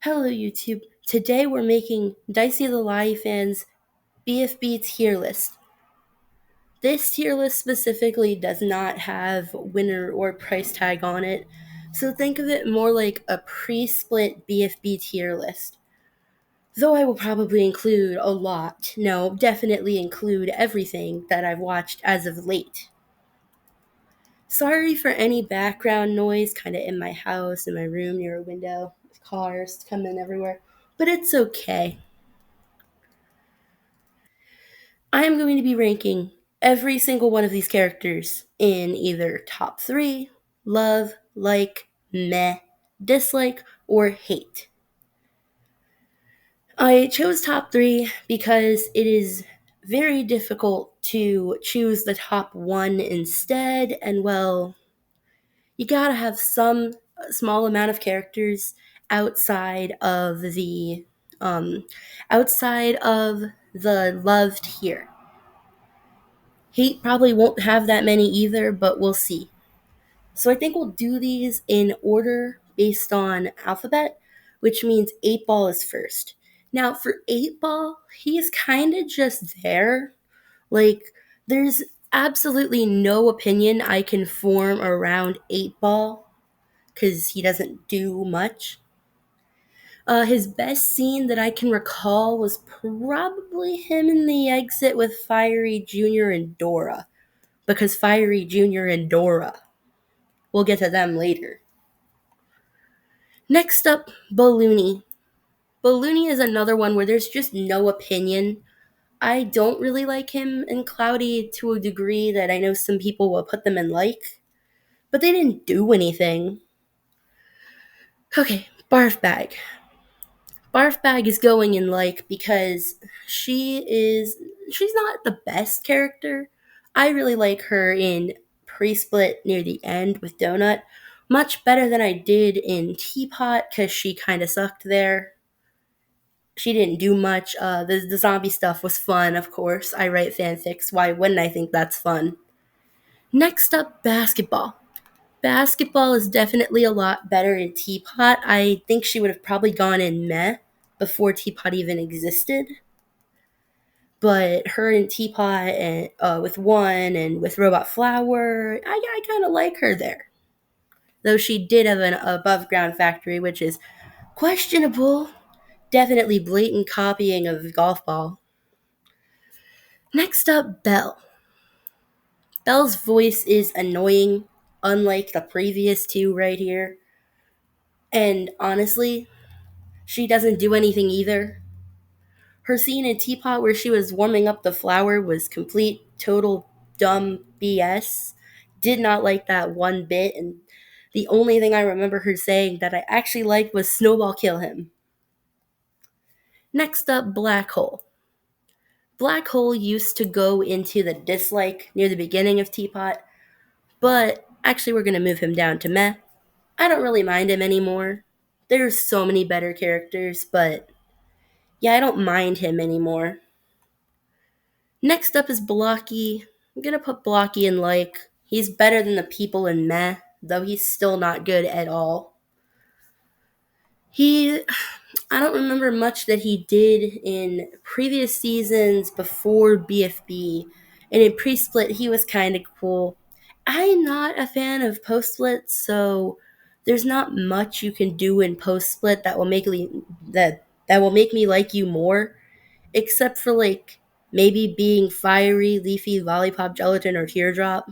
Hello YouTube. Today we're making Dicey the Lie fans BFB tier list. This tier list specifically does not have winner or price tag on it, so think of it more like a pre-split BFB tier list. Though I will probably include a lot, no, definitely include everything that I've watched as of late. Sorry for any background noise kind of in my house, in my room, near a window, with cars coming everywhere, but it's okay. I am going to be ranking every single one of these characters in either top 3, love, like, meh, dislike, or hate. I chose top 3 because it is very difficult to choose the top 1 instead, and well, you gotta have some small amount of characters outside of the um, outside of the love tier. Hate probably won't have that many either, but we'll see. So I think we'll do these in order based on alphabet, which means 8 Ball is first. Now, for 8 Ball, he is kind of just there. Like, there's absolutely no opinion I can form around 8 Ball because he doesn't do much. His best scene that I can recall was probably him in the exit with Fiery Jr. and Dora, because Fiery Jr. and Dora. We'll get to them later. Next up, Balloony. Balloony is another one where there's just no opinion. I don't really like him and Cloudy to a degree that I know some people will put them in like, but they didn't do anything. Okay, Barf Bag. Barf Bag is going in like because she's not the best character. I really like her in pre-split near the end with Donut. Much better than I did in Teapot because she kind of sucked there. She didn't do much. The zombie stuff was fun, of course. I write fanfics. Why wouldn't I think that's fun? Next up, Basketball. Basketball is definitely a lot better in Teapot. I think she would have probably gone in meh before Teapot even existed. But her in Teapot and with One and with Robot Flower, I kind of like her there. Though she did have an above ground factory, which is questionable. Definitely blatant copying of Golf Ball. Next up, Belle. Belle's voice is annoying, unlike the previous two right here. And honestly, she doesn't do anything either. Her scene in Teapot where she was warming up the flower was complete, total dumb BS. Did not like that one bit, and the only thing I remember her saying that I actually liked was Snowball kill him. Next up, Black Hole. Black Hole used to go into the dislike near the beginning of Teapot, but actually we're going to move him down to meh. I don't really mind him anymore. There's so many better characters, but yeah, I don't mind him anymore. Next up is Blocky. I'm gonna put Blocky in like. He's better than the people in meh, though he's still not good at all. He I don't remember much that he did in previous seasons before BFB, and in pre-split he was kind of cool. I'm not a fan of post-split, so there's not much you can do in post-split that will make me like you more, except for like maybe being fiery, leafy, lollipop, gelatin, or teardrop.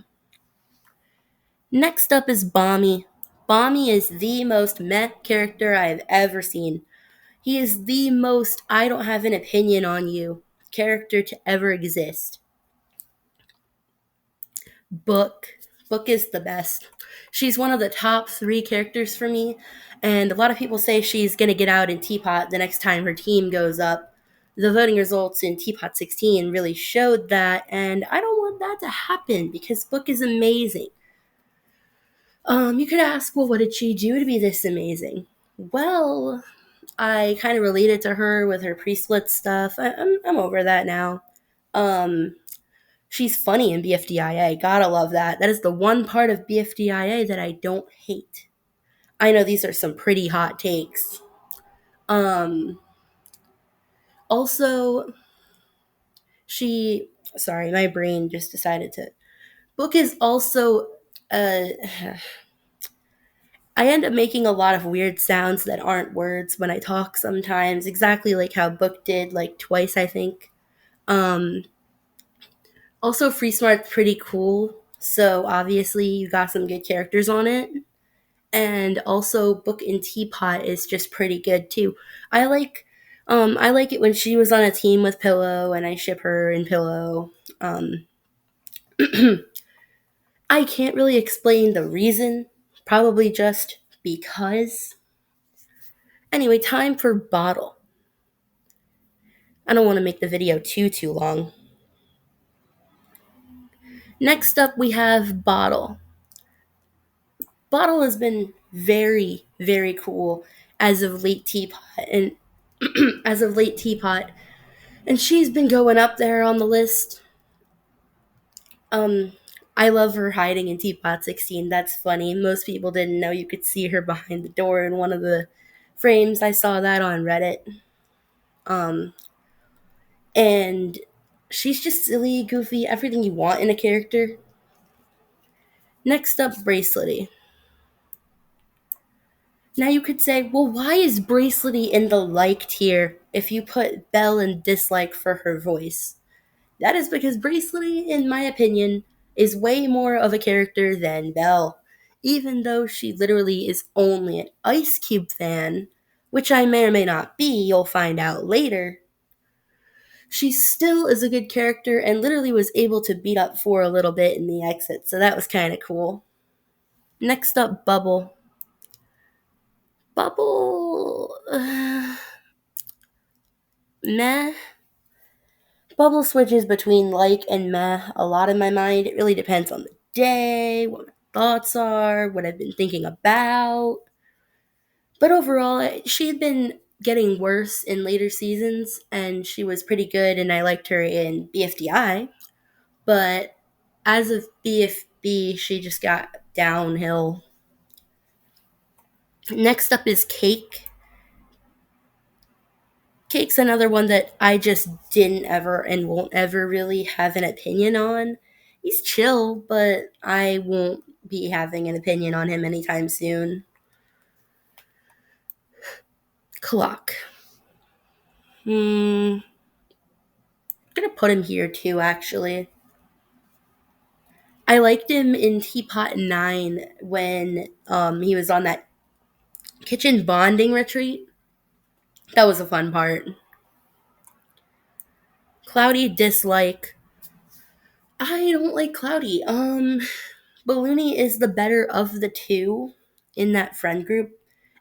Next up is Bommy. Bommy is the most meh character I've ever seen. He is the most I don't have an opinion on you character to ever exist. Book. Book is the best. She's one of the top 3 characters for me, and a lot of people say she's going to get out in Teapot the next time her team goes up. The voting results in Teapot 16 really showed that, and I don't want that to happen because Book is amazing. You could ask, well, what did she do to be this amazing? Well, I kind of related to her with her pre-split stuff. I'm over that now. Um, she's funny in BFDIA. Gotta love that. That is the one part of BFDIA that I don't hate. I know these are some pretty hot takes. Um, Also, she, sorry, my brain just decided to. Book is also, uh, I end up making a lot of weird sounds that aren't words when I talk sometimes, exactly like how Book did, like twice, I think. Um, Also, Free Smart's pretty cool, so obviously you got some good characters on it. And also, Book and Teapot is just pretty good too. I like, I like it when she was on a team with Pillow, and I ship her and Pillow. Um, I can't really explain the reason, probably just because. Anyway, time for Bottle. I don't want to make the video too long. Next up, we have Bottle. Bottle has been very cool as of late Teapot, and as of late Teapot, and she's been going up there on the list. Um, I love her hiding in Teapot 16. That's funny. Most people didn't know you could see her behind the door in one of the frames. I saw that on Reddit. Um, and she's just silly, goofy, everything you want in a character. Next up, Bracelety. Now you could say, well, why is Bracelety in the like tier if you put Belle in dislike for her voice? That is because Bracelety, in my opinion, is way more of a character than Belle. Even though she literally is only an Ice Cube fan, which I may or may not be, you'll find out later, she still is a good character and literally was able to beat up for a little bit in the exit, so that was kind of cool. Next up, Bubble. Bubble. Meh. Bubble switches between like and meh a lot in my mind. It really depends on the day, what my thoughts are, what I've been thinking about. But overall, she had been getting worse in later seasons, and she was pretty good, and I liked her in BFDI. But as of BFB, she just got downhill. Next up is Cake. Cake's another one that I just didn't ever and won't ever really have an opinion on. He's chill, but I won't be having an opinion on him anytime soon. Clock. I'm gonna put him here too, actually. I liked him in Teapot 9 when he was on that kitchen bonding retreat. That was a fun part. Cloudy dislike. I don't like Cloudy. Balloony is the better of the two in that friend group,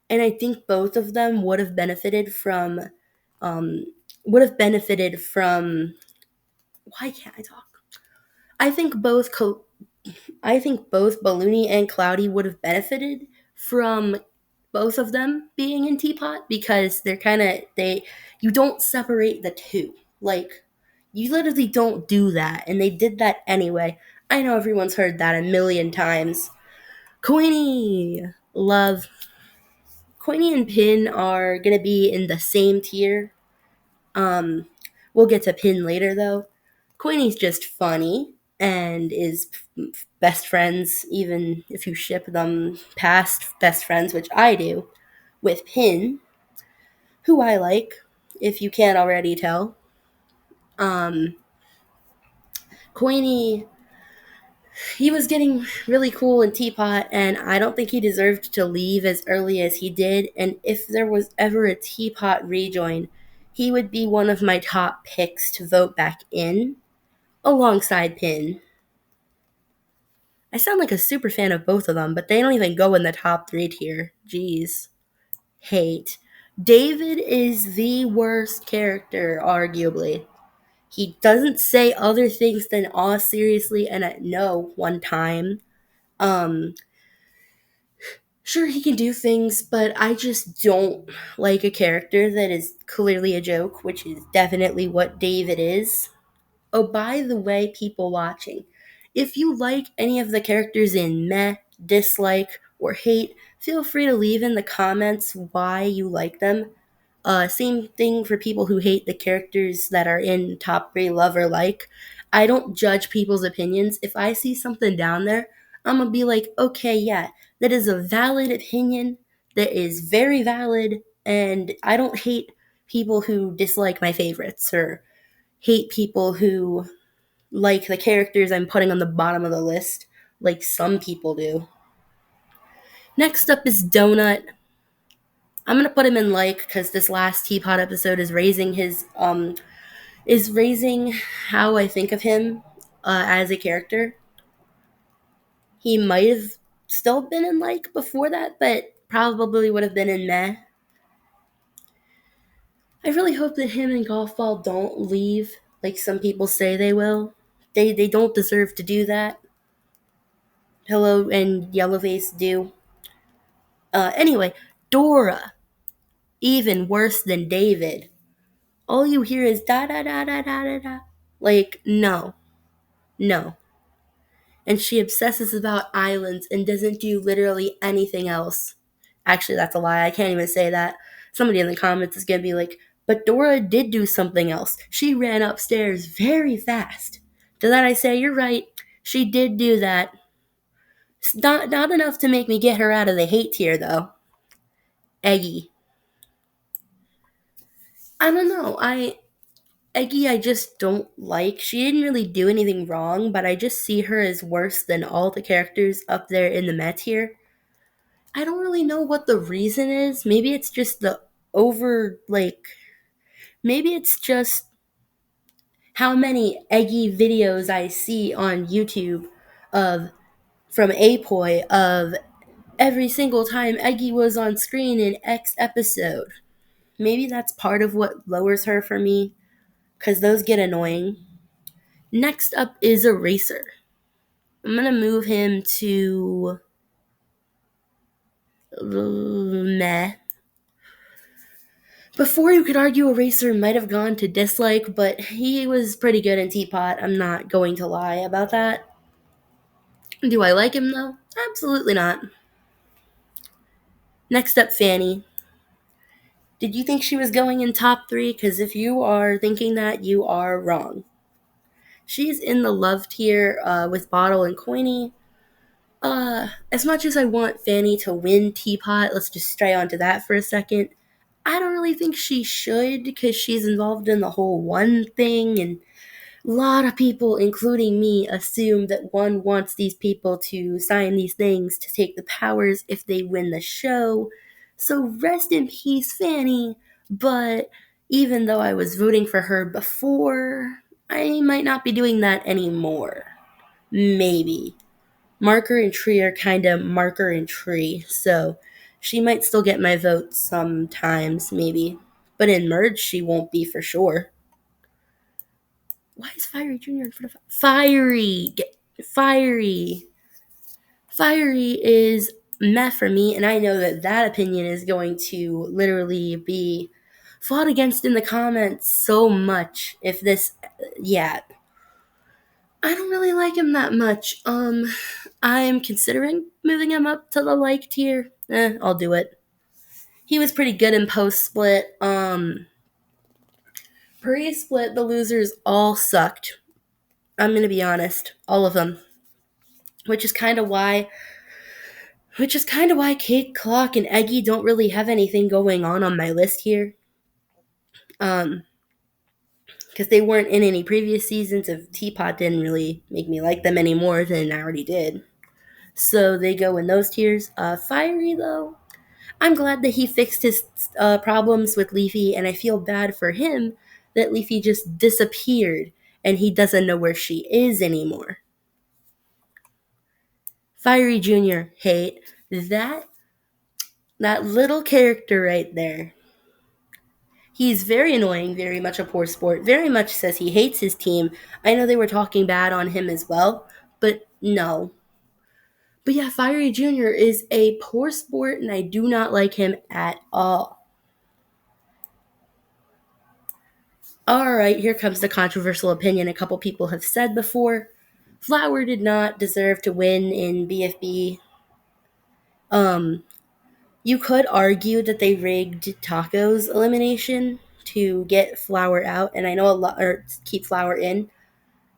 and I think both of them would have benefited from um would have benefited from why can't I talk? I think both I think both Balloony and Cloudy would have benefited from both of them being in Teapot because they're kind of they you don't separate the two. Like you literally don't do that, and they did that anyway. I know everyone's heard that a million times. Queenie, love. Queenie and Pin are gonna be in the same tier. Um, we'll get to Pin later though. Queenie's just funny and is best friends, even if you ship them past best friends, which I do, with Pin, who I like, if you can't already tell. Um, Queenie, he was getting really cool in Teapot, and I don't think he deserved to leave as early as he did. And if there was ever a Teapot rejoin, he would be one of my top picks to vote back in, alongside Pin. I sound like a super fan of both of them, but they don't even go in the top 3 tier. Jeez. Hate. David is the worst character, arguably. He doesn't say other things than aw seriously and at no one time. Um, sure, he can do things, but I just don't like a character that is clearly a joke, which is definitely what David is. Oh, by the way, people watching, if you like any of the characters in meh, dislike, or hate, feel free to leave in the comments why you like them. Same thing for people who hate the characters that are in top 3 love or like. I don't judge people's opinions. If I see something down there, I'm gonna be like, okay, yeah, that is a valid opinion, that is very valid, and I don't hate people who dislike my favorites or hate people who like the characters I'm putting on the bottom of the list, like some people do. Next up is Donut. I'm gonna put him in like because this last Teapot episode is raising how I think of him as a character. He might have still been in like before that, but probably would have been in meh. I really hope that him and Golf Ball don't leave like some people say they will. They don't deserve to do that. Pillow and Yellowface do. Anyway, Dora, even worse than David. All you hear is da da da da da da da. Like, no, no. And she obsesses about islands and doesn't do literally anything else. Actually, that's a lie. I can't even say that. Somebody in the comments is going to be like, but Dora did do something else. She ran upstairs very fast. To that I say, you're right. She did do that. It's not enough to make me get her out of the hate tier, though. Eggy. I don't know. Eggy I just don't like. She didn't really do anything wrong, but I just see her as worse than all the characters up there in the Met tier. I don't really know what the reason is. Maybe it's just the over, like, maybe it's just how many Eggy videos I see on YouTube of, from Apoy, of every single time Eggy was on screen in X episode. Maybe that's part of what lowers her for me, because those get annoying. Next up is Eraser. I'm gonna move him to meh. Before you could argue Eraser might have gone to dislike, but he was pretty good in Teapot. I'm not going to lie about that. Do I like him though? Absolutely not. Next up, Fanny. Did you think she was going in top 3? Because if you are thinking that, you are wrong. She's in the love tier with Bottle and Coiny. As much as I want Fanny to win Teapot, let's just stray onto that for a second. I don't really think she should because she's involved in the whole one thing, and a lot of people, including me, assume that one wants these people to sign these things to take the powers if they win the show. So rest in peace, Fanny. But even though I was voting for her before, I might not be doing that anymore. Maybe. Marker and Tree are kind of Marker and Tree, so she might still get my vote sometimes, maybe. But in Merge, she won't be for sure. Why is Fiery Jr. in front of Fiery? Fiery. Fiery is meh for me, and I know that that opinion is going to literally be fought against in the comments so much if this, yeah. I don't really like him that much. I'm considering moving him up to the like tier. I'll do it. He was pretty good in post split. Pre-split, the losers all sucked. I'm gonna be honest, all of them. Which is kind of why Kate Clock and Eggy don't really have anything going on my list here. Because they weren't in any previous seasons of Teapot didn't really make me like them any more than I already did. So they go in those tiers. Fiery, though, I'm glad that he fixed his problems with Leafy, and I feel bad for him that Leafy just disappeared and he doesn't know where she is anymore. Fiery Jr. hate. That little character right there. He's very annoying, very much a poor sport, very much says he hates his team. I know they were talking bad on him as well, but no. But yeah, Fiery Jr. is a poor sport, and I do not like him at all. Alright, here comes the controversial opinion a couple people have said before. Flower did not deserve to win in BFB. You could argue that they rigged Taco's elimination to get Flower out, and I know a lot, or keep Flower in.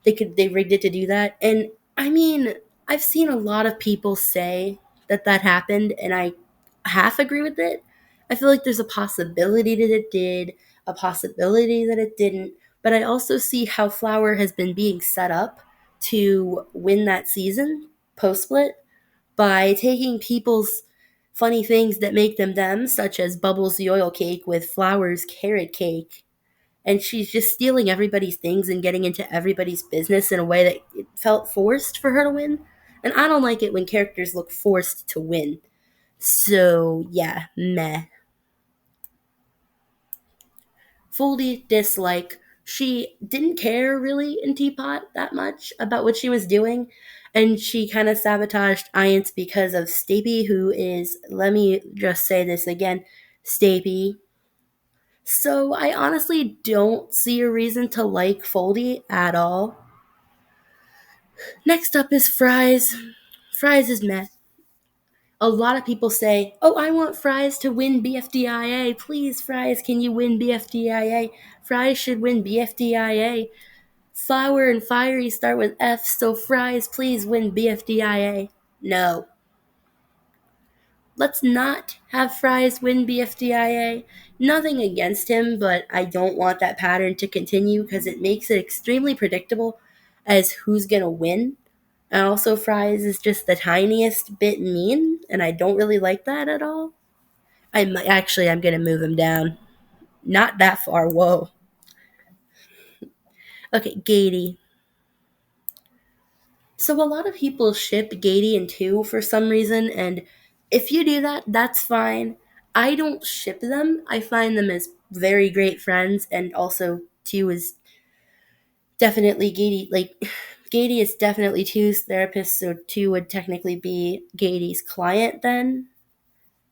They rigged it to do that, and I mean, I've seen a lot of people say that that happened, and I half agree with it. I feel like there's a possibility that it did, a possibility that it didn't, but I also see how Flower has been being set up to win that season post split by taking people's funny things that make them them, such as Bubbles the oil cake with Flower's carrot cake. And she's just stealing everybody's things and getting into everybody's business in a way that it felt forced for her to win. And I don't like it when characters look forced to win. So, yeah, meh. Foldy dislike. She didn't care really in Teapot that much about what she was doing, and she kind of sabotaged Iance because of Stapy, who is, let me just say this again, Stapy. So I honestly don't see a reason to like Foldy at all. Next up is Fries. Fries is meh. A lot of people say, "Oh, I want Fries to win BFDIA. Please, Fries, can you win BFDIA? Fries should win BFDIA. Flower and Fiery start with F, so Fries, please win BFDIA." No. Let's not have Fries win BFDIA. Nothing against him, but I don't want that pattern to continue because it makes it extremely predictable as who's going to win. And also, Fries is just the tiniest bit mean, and I don't really like that at all. I'm gonna move him down. Not that far. Whoa. Okay, Gady. So a lot of people ship Gady and 2 for some reason, and if you do that, that's fine. I don't ship them. I find them as very great friends, and also 2 is definitely Gady. Like, Gady is definitely 2's therapist, so 2 would technically be Gady's client then,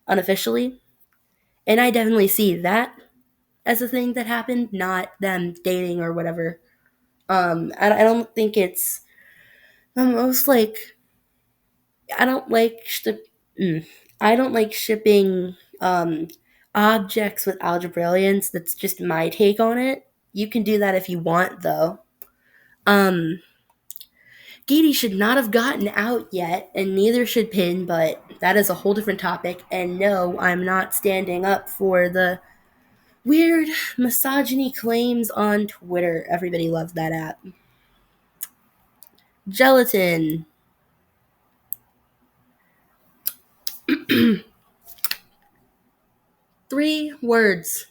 unofficially. And I definitely see that as a thing that happened, not them dating or whatever. I don't think it's the most like I don't like I don't like shipping objects with algebrailians. That's just my take on it. You can do that if you want, though. Um, Geedy should not have gotten out yet, and neither should Pin, but that is a whole different topic. And no, I'm not standing up for the weird misogyny claims on Twitter. Everybody loves that app. Gelatin. 3 words.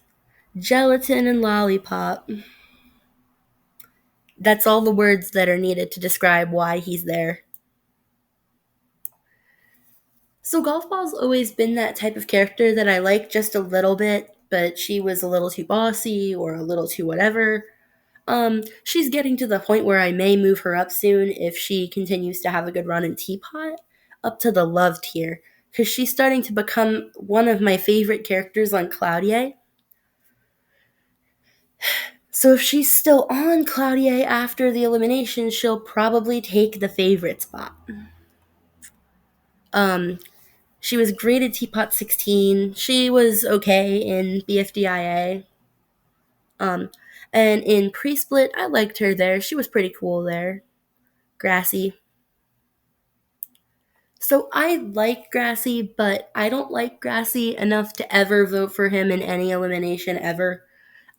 Gelatin and lollipop. That's all the words that are needed to describe why he's there. So Golf Ball's always been that type of character that I like just a little bit, but she was a little too bossy or a little too whatever. She's getting to the point where I may move her up soon if she continues to have a good run in Teapot, up to the love tier, because she's starting to become one of my favorite characters on Cloudier. So if she's still on Cloudier after the elimination, she'll probably take the favorite spot. Um, she was graded Teapot 16. She was okay in BFDIA. And in pre-split, I liked her there. She was pretty cool there. Grassy. So I like Grassy, but I don't like Grassy enough to ever vote for him in any elimination ever.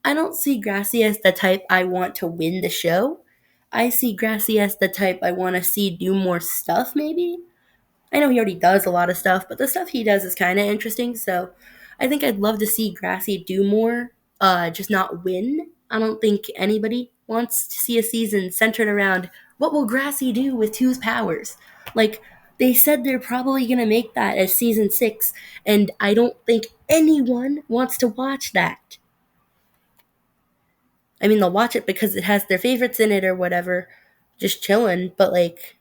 I don't see Grassy as the type I want to win the show. I see Grassy as the type I want to see do more stuff, maybe. I know he already does a lot of stuff, but the stuff he does is kind of interesting, so I think I'd love to see Grassy do more, just not win. I don't think anybody wants to see a season centered around what will Grassy do with 2's powers. Like, they said they're probably going to make that as season 6, and I don't think anyone wants to watch that. I mean, they'll watch it because it has their favorites in it or whatever, just chilling, but like,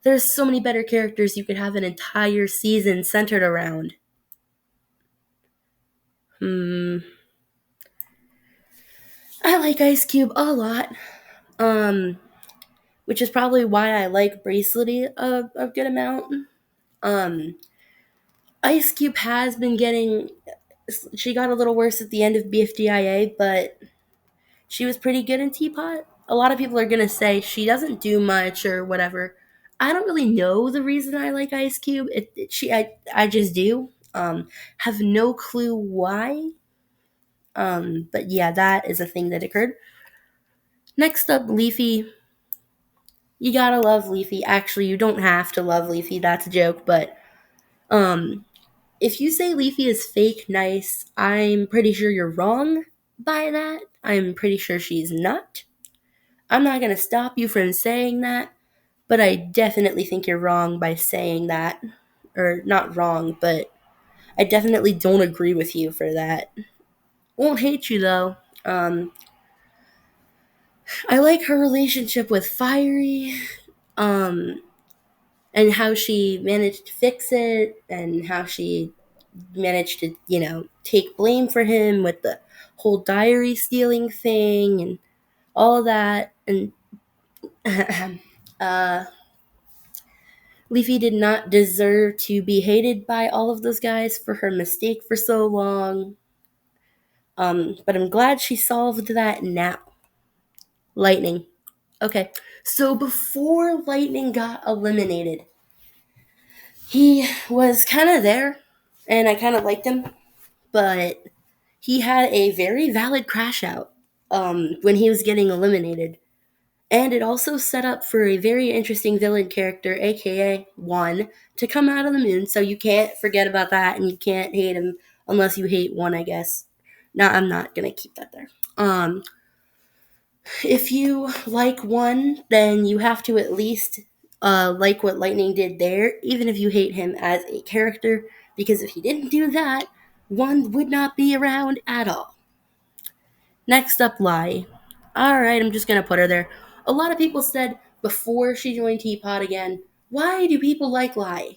there's so many better characters you could have an entire season centered around. I like Ice Cube a lot. Which is probably why I like Bracelety a good amount. Ice Cube has been getting. She got a little worse at the end of BFDIA, but she was pretty good in Teapot. A lot of people are gonna say she doesn't do much or whatever. I don't really know the reason I like Ice Cube. I just do. Have no clue why. But yeah, that is a thing that occurred. Next up, Leafy. You gotta love Leafy. Actually, you don't have to love Leafy. That's a joke. But um, if you say Leafy is fake nice, I'm pretty sure you're wrong by that. I'm pretty sure she's not. I'm not gonna stop you from saying that, but I definitely think you're wrong by saying that. Or not wrong, but I definitely don't agree with you for that. Won't hate you though. I like her relationship with Fiery. Um, and how she managed to fix it and how she managed to, take blame for him with the whole diary stealing thing and all that. And uh, Leafy did not deserve to be hated by all of those guys for her mistake for so long. But I'm glad she solved that now. Lightning. Okay, so before Lightning got eliminated, he was kind of there, and I kind of liked him, but he had a very valid crash out when he was getting eliminated. And it also set up for a very interesting villain character, aka One, to come out of the moon. So you can't forget about that, and you can't hate him unless you hate One, I guess. No, I'm not gonna keep that there. If you like One, then you have to at least like what Lightning did there, even if you hate him as a character, because if he didn't do that, One would not be around at all. Next up, Lai. Alright, I'm just gonna put her there. A lot of people said before she joined Teapot again, why do people like Lai?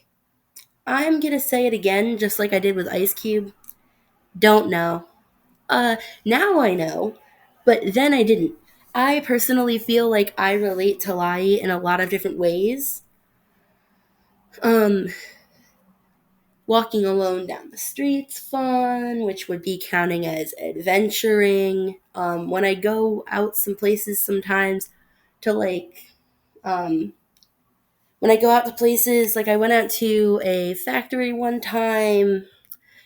I'm gonna say it again, just like I did with Ice Cube. Don't know. Now I know, but then I didn't. I personally feel like I relate to Lai in a lot of different ways. Um, Walking alone down the street's fun, which would be counting as adventuring. When I go out some places sometimes to um, when I go out to places, like I went out to a factory one time.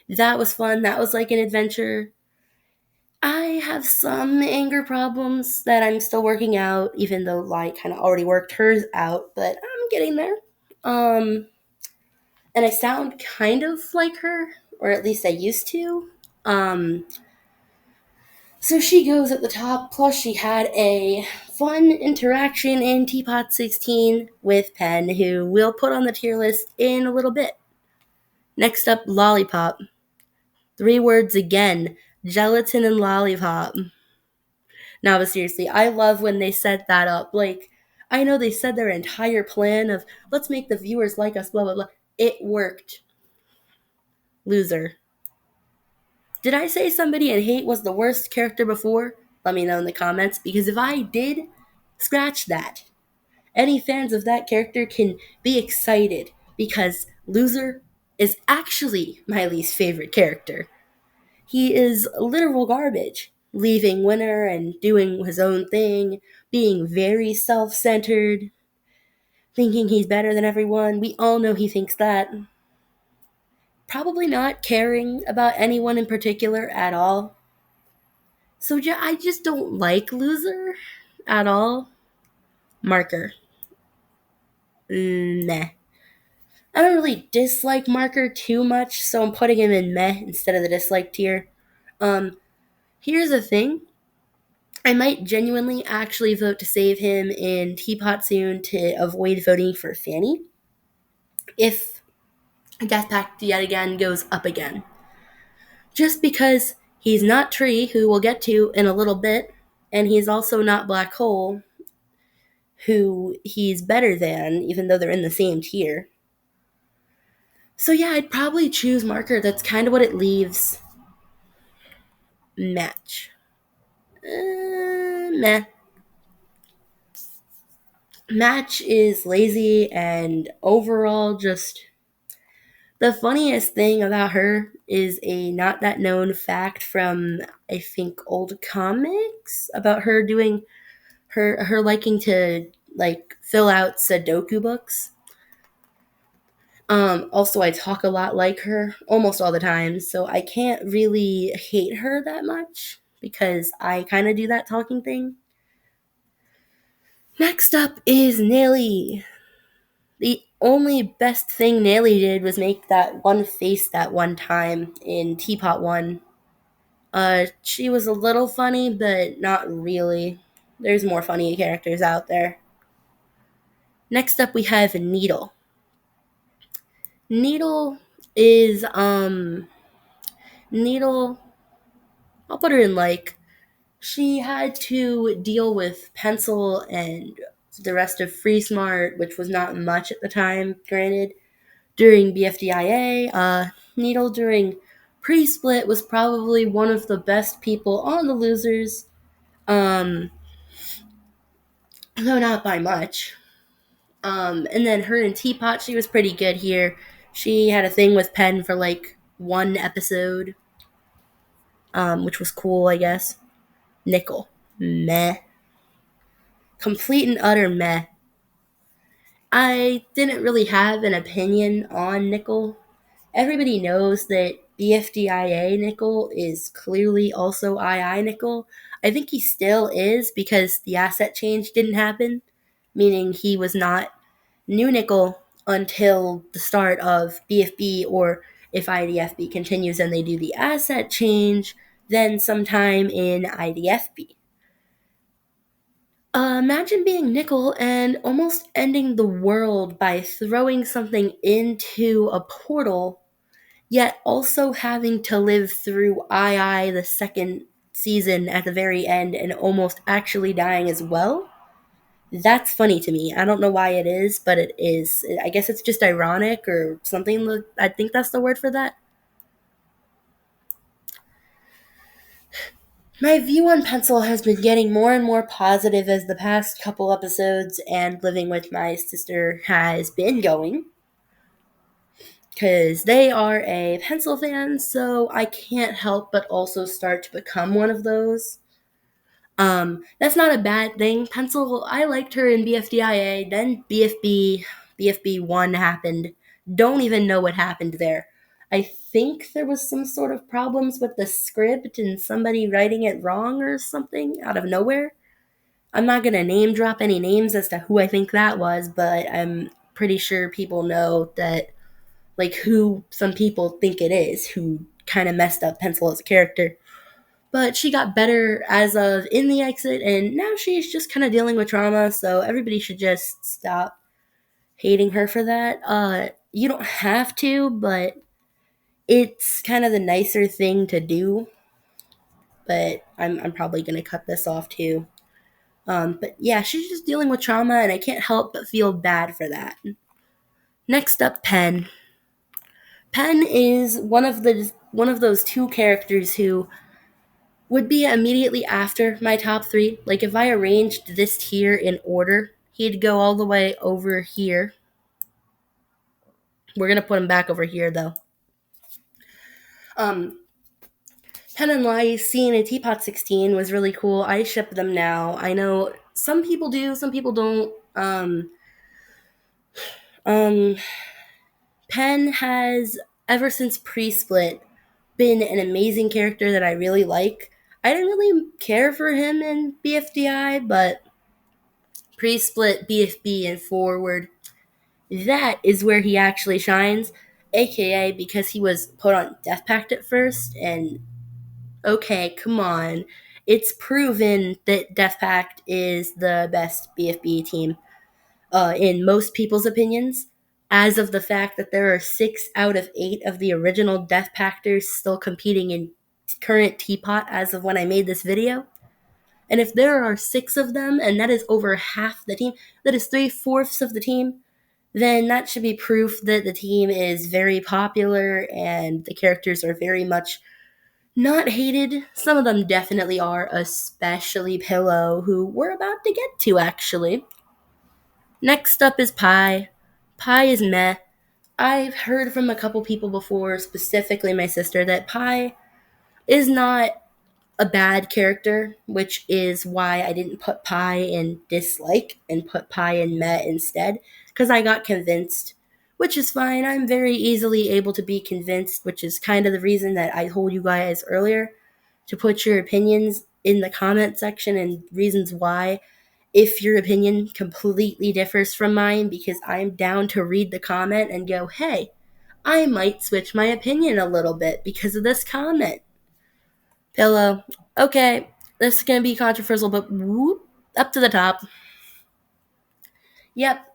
That was fun. That was like an adventure. I have some anger problems that I'm still working out, even though Lai kind of already worked hers out, but I'm getting there. Um, and I sound kind of like her, or at least I used to. Um, so she goes at the top, plus she had a fun interaction in Teapot 16 with Pen, who we'll put on the tier list in a little bit. Next up, Lollipop. 3 words again, gelatin and lollipop. No, but seriously, I love when they set that up. Like, I know they said their entire plan of, let's make the viewers like us, blah, blah, blah. It worked. Loser. Did I say somebody in Hate was the worst character before? Let me know in the comments, because if I did, scratch that. Any fans of that character can be excited, because Loser is actually my least favorite character. He is literal garbage, leaving Winner and doing his own thing, being very self-centered, thinking he's better than everyone. We all know he thinks that. Probably not caring about anyone in particular at all. So yeah, I just don't like Loser at all. Marker. Meh. I don't really dislike Marker too much, so I'm putting him in meh instead of the dislike tier. Um, Here's the thing. I might genuinely actually vote to save him in Teapot soon to avoid voting for Fanny if Death Pact yet again goes up again. Just because he's not Tree, who we'll get to in a little bit, and he's also not Black Hole, who he's better than, even though they're in the same tier. So yeah, I'd probably choose Marker. That's kind of what it leaves. Match. Meh. Match is lazy and overall just The funniest thing about her is a not that known fact from, I think, old comics about her doing her liking to like fill out Sudoku books. Also, I talk a lot like her almost all the time, so I can't really hate her that much because I kind of do that talking thing. Next up is Nelly. The only best thing Nelly did was make that one face that one time in Teapot 1. She was a little funny, but not really. There's more funny characters out there. Next up, we have Needle. Needle is, Needle, I'll put her in like, she had to deal with Pencil and the rest of Free Smart, which was not much at the time, granted. During BFDIA, Needle during pre-split was probably one of the best people on the losers, though not by much. And then her and Teapot, she was pretty good here. She had a thing with Penn for like one episode, which was cool, I guess. Nickel, meh. Complete and utter meh. I didn't really have an opinion on Nickel. Everybody knows that BFDIA Nickel is clearly also II Nickel. I think he still is because the asset change didn't happen, meaning he was not new Nickel until the start of BFB, or if IDFB continues and they do the asset change, then sometime in IDFB. Imagine being Nickel and almost ending the world by throwing something into a portal, yet also having to live through II the second season at the very end and almost actually dying as well. That's funny to me. I don't know why it is, but it is. I guess it's just ironic or something. I think that's the word for that. My view on Pencil has been getting more and more positive as the past couple episodes and living with my sister has been going. Because they are a Pencil fan, so I can't help but also start to become one of those. That's not a bad thing. Pencil, I liked her in BFDIA, then BFB 1 happened. Don't even know what happened there. I think there was some sort of problems with the script and somebody writing it wrong or something out of nowhere. I'm not going to name drop any names as to who I think that was, but I'm pretty sure people know that, like, who some people think it is, who kind of messed up Pencil as a character. But she got better as of in the exit, and now she's just kind of dealing with trauma, so everybody should just stop hating her for that. You don't have to, but it's kind of the nicer thing to do. But I'm probably going to cut this off too. But yeah, she's just dealing with trauma, and I can't help but feel bad for that. Next up, Penn. Penn is one of those two characters who would be immediately after my top 3. Like, if I arranged this tier in order, he'd go all the way over here. We're gonna put him back over here, though. Pen and Lice seeing a Teapot 16 was really cool. I ship them now. I know some people do, some people don't. Pen has, ever since pre-split, been an amazing character that I really like. I didn't really care for him in BFDI, but pre-split, BFB, and forward, that is where he actually shines, aka because he was put on Death Pact at first, and okay, come on. It's proven that Death Pact is the best BFB team, in most people's opinions, as of the fact that there are 6 out of 8 of the original Death Pacters still competing in current Teapot as of when I made this video. And if there are 6 of them, and that is over half the team, that is 3/4 of the team, then that should be proof that the team is very popular and the characters are very much not hated. Some of them definitely are, especially Pillow, who we're about to get to, actually. Next up is Pie. Pie is meh. I've heard from a couple people before, specifically my sister, that Pi is not a bad character, which is why I didn't put Pi in dislike and put Pi in Met instead, because I got convinced, which is fine. I'm very easily able to be convinced, which is kind of the reason that I told you guys earlier to put your opinions in the comment section and reasons why, if your opinion completely differs from mine, because I'm down to read the comment and go, hey, I might switch my opinion a little bit because of this comment. Pillow. Okay, this is gonna be controversial, but whoop, up to the top. Yep,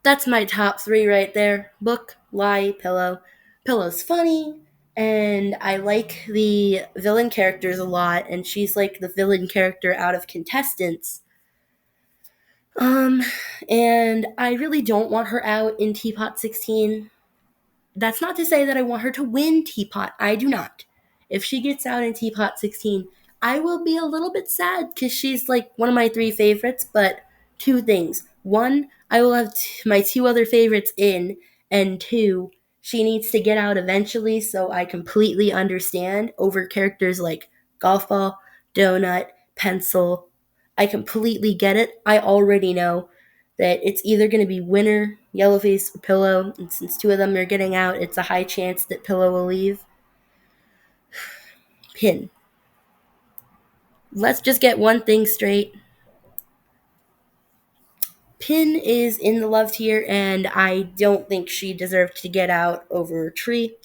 that's my top three right there. Book, lie, pillow. Pillow's funny, and I like the villain characters a lot, and she's like the villain character out of contestants. Um, and I really don't want her out in Teapot 16. That's not to say that I want her to win Teapot. I do not. If she gets out in Teapot 16, I will be a little bit sad because she's like one of my three favorites, but two things. One, I will have my two other favorites in, and two, she needs to get out eventually, so I completely understand over characters like Golf Ball, Donut, Pencil. I completely get it. I already know that it's either going to be Winner, Yellowface, or Pillow, and since two of them are getting out, it's a high chance that Pillow will leave. Pin. Let's just get one thing straight. Pin is in the love tier, and I don't think she deserved to get out over Tree.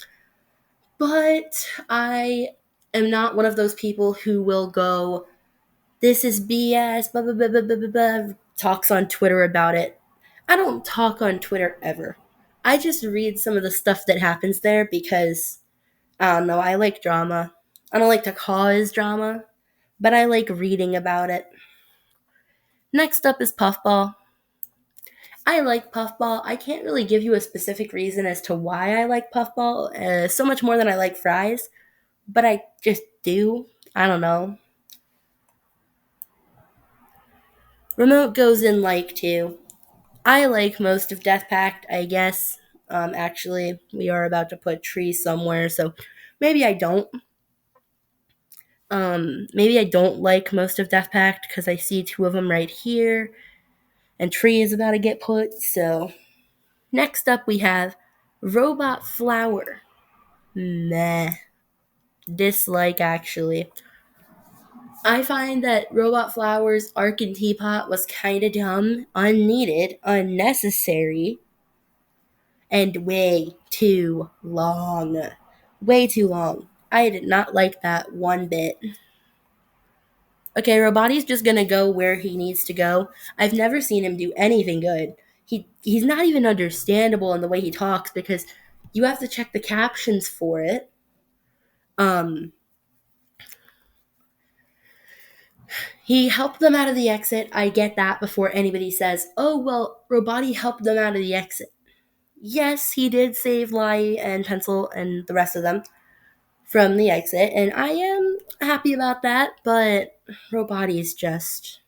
But I am not one of those people who will go, this is BS, blah, blah, blah, blah, blah, blah, blah, talks on Twitter about it. I don't talk on Twitter ever. I just read some of the stuff that happens there because, I don't know, I like drama. I don't like to cause drama, but I like reading about it. Next up is Puffball. I like Puffball. I can't really give you a specific reason as to why I like Puffball, so much more than I like fries, but I just do. I don't know. Remote goes in like too. I like most of Death Pact, I guess. Actually, we are about to put Tree somewhere, so maybe I don't. Maybe I don't like most of Death Pact because I see two of them right here, and Tree is about to get put. So next up we have Robot Flower. Meh. Dislike, actually. I find that Robot Flower's arc in Teapot was kind of dumb, unneeded, unnecessary, and way too long. Way too long. I did not like that one bit. Okay, Robotti's just gonna go where he needs to go. I've never seen him do anything good. He's not even understandable in the way he talks because you have to check the captions for it. Um, he helped them out of the exit. I get that before anybody says, "Oh well, Robotti helped them out of the exit." Yes, he did save Lai and Pencil and the rest of them from the exit, and I am happy about that. But Robotti's just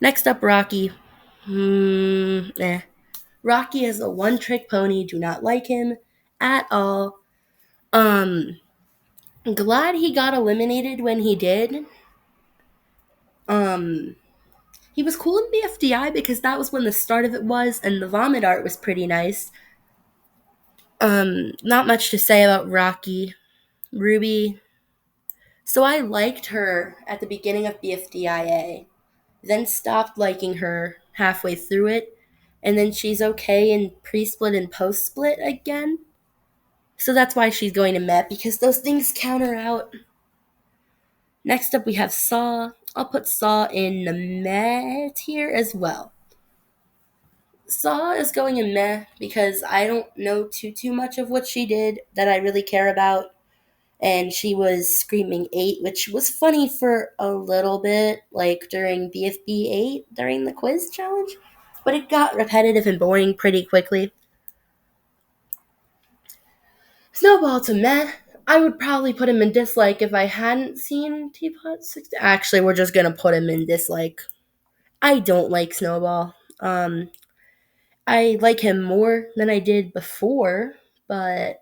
Next up, Rocky. Eh. Rocky is a one-trick pony. Do not like him at all. Um, Glad he got eliminated when he did. Um, he was cool in BFDI because that was when the start of it was, and the vomit art was pretty nice. Not much to say about Rocky. Ruby. So I liked her at the beginning of BFDIA, then stopped liking her halfway through it, and then she's okay in pre-split and post-split again. So that's why she's going to Met, because those things counter out. Next up we have Saw. I'll put Saw in the Meh tier as well. Saw is going in Meh because I don't know too much of what she did that I really care about. And she was screaming 8, which was funny for a little bit, like during BFB 8, during the quiz challenge. But it got repetitive and boring pretty quickly. Snowball to Meh. I would probably put him in dislike if I hadn't seen Teapot 60. Actually, we're just gonna put him in dislike. I don't like Snowball. I like him more than I did before, but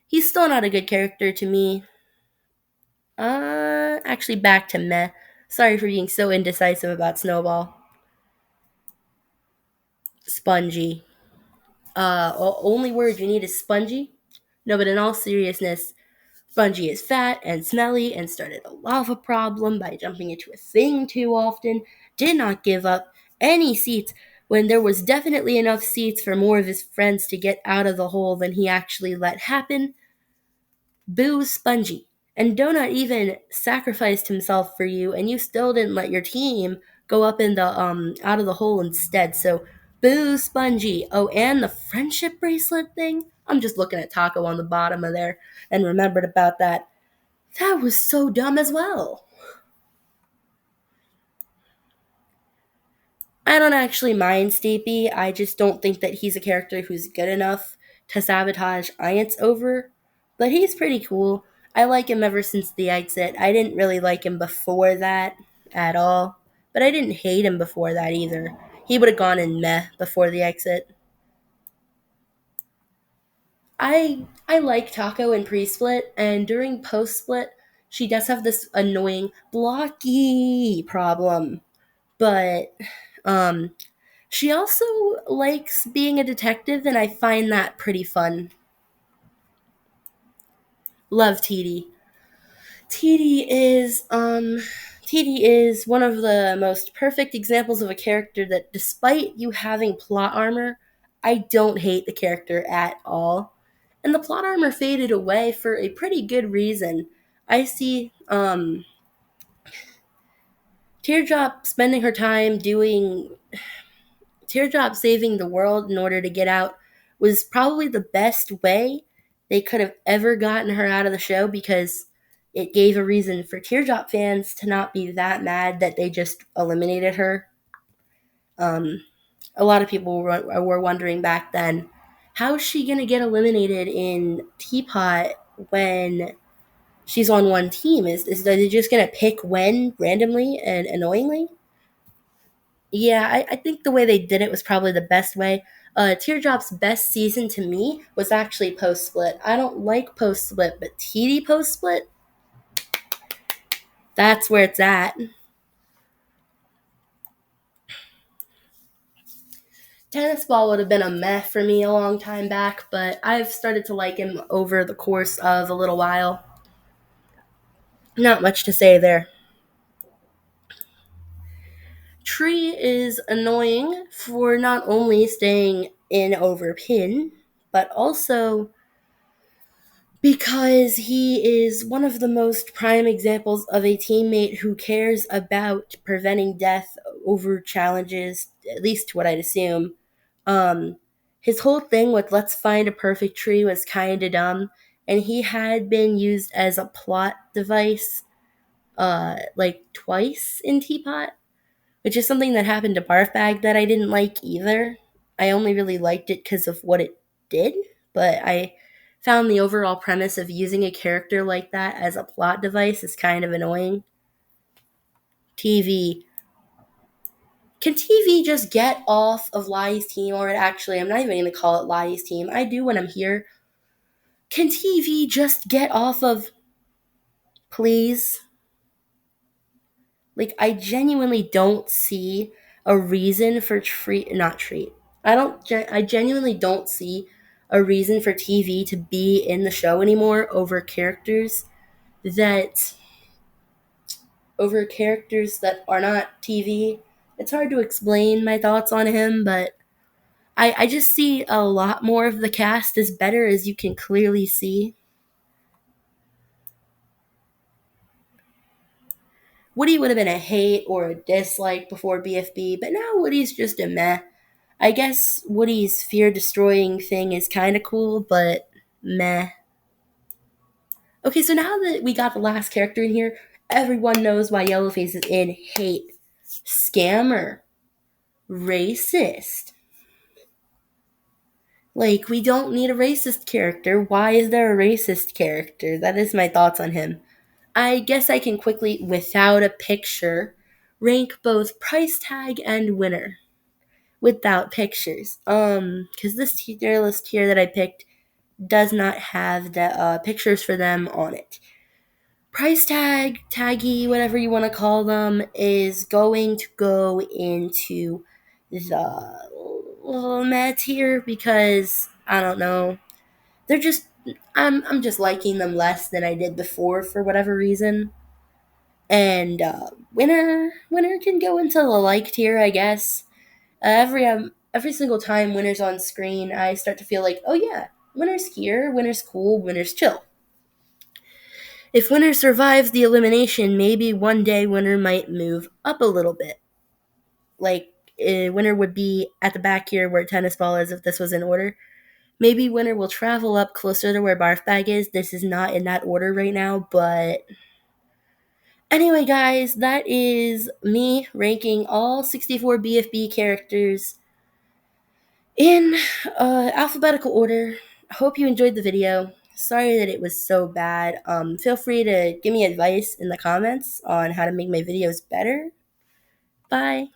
he's still not a good character to me. Actually, back to Meh. Sorry for being so indecisive about Snowball. Spongy. Only word you need is spongy? No, but in all seriousness, Spongy is fat and smelly and started a lava problem by jumping into a thing too often, did not give up any seats when there was definitely enough seats for more of his friends to get out of the hole than he actually let happen. Boo Spongy. And Donut even sacrificed himself for you, and you still didn't let your team go up in the out of the hole instead. So boo Spongy. Oh, and the friendship bracelet thing. I'm just looking at Taco on the bottom of there and remembered about that. That was so dumb as well. I don't actually mind Steepy. I just don't think that he's a character who's good enough to sabotage Iance over. But he's pretty cool. I like him ever since the exit. I didn't really like him before that at all. But I didn't hate him before that either. He would have gone in meh before the exit. I like Taco in pre-split, and during post-split, she does have this annoying blocky problem. But um she also likes being a detective, and I find that pretty fun. Love TD. TD is TD is one of the most perfect examples of a character that, despite you having plot armor, I don't hate the character at all. And the plot armor faded away for a pretty good reason. I see Teardrop spending her time doing Teardrop saving the world in order to get out was probably the best way they could have ever gotten her out of the show, because it gave a reason for Teardrop fans to not be that mad that they just eliminated her. Um, a lot of people were wondering back then, how is she going to get eliminated in Teapot when she's on one team? Is they just going to pick when randomly and annoyingly? Yeah, I think the way they did it was probably the best way. Teardrop's best season to me was actually post split. I don't like post split, but TD post split, that's where it's at. Tennis ball would have been a meh for me a long time back, but I've started to like him over the course of a little while. Not much to say there. Tree is annoying for not only staying in over pin, but also because he is one of the most prime examples of a teammate who cares about preventing death over challenges, at least what I'd assume. Um, his whole thing with let's find a perfect tree was kind of dumb, and he had been used as a plot device like twice in Teapot, which is something that happened to Barf Bag that I didn't like either. I only really liked it because of what it did, but I found the overall premise of using a character like that as a plot device is kind of annoying. TV. Can TV just get off of Lai's team? Or actually, I'm not even going to call it Lai's team. I do when I'm here. Can TV just get off of, please? Like, I genuinely don't see a reason for not treat. I genuinely don't see a reason for TV to be in the show anymore that over characters that are not TV. It's hard to explain my thoughts on him, but I just see a lot more of the cast is better, as you can clearly see. Woody would have been a hate or a dislike before BFB, but now Woody's just a meh. I guess Woody's fear destroying thing is kind of cool, but meh. Okay, so now that we got the last character in here, everyone knows why Yellowface is in hate. Scammer. Racist. Like, we don't need a racist character. Why is there a racist character? That is my thoughts on him. I guess I can quickly, without a picture, rank both price tag and winner. Without pictures. Because this tier list here that I picked does not have the pictures for them on it. Price tag, taggy, whatever you want to call them, is going to go into the meh tier because I don't know. They're just I'm just liking them less than I did before for whatever reason. And winner can go into the like tier, I guess. Every single time Winner's on screen, I start to feel like, oh yeah, Winner's here, Winner's cool, Winner's chill. If Winner survives the elimination, maybe one day Winner might move up a little bit. Like, Winner would be at the back here where Tennis Ball is if this was in order. Maybe Winner will travel up closer to where Barf Bag is. This is not in that order right now, but anyway, guys, that is me ranking all 64 BFB characters in alphabetical order. Hope you enjoyed the video. Sorry that it was so bad. Feel free to give me advice in the comments on how to make my videos better. Bye.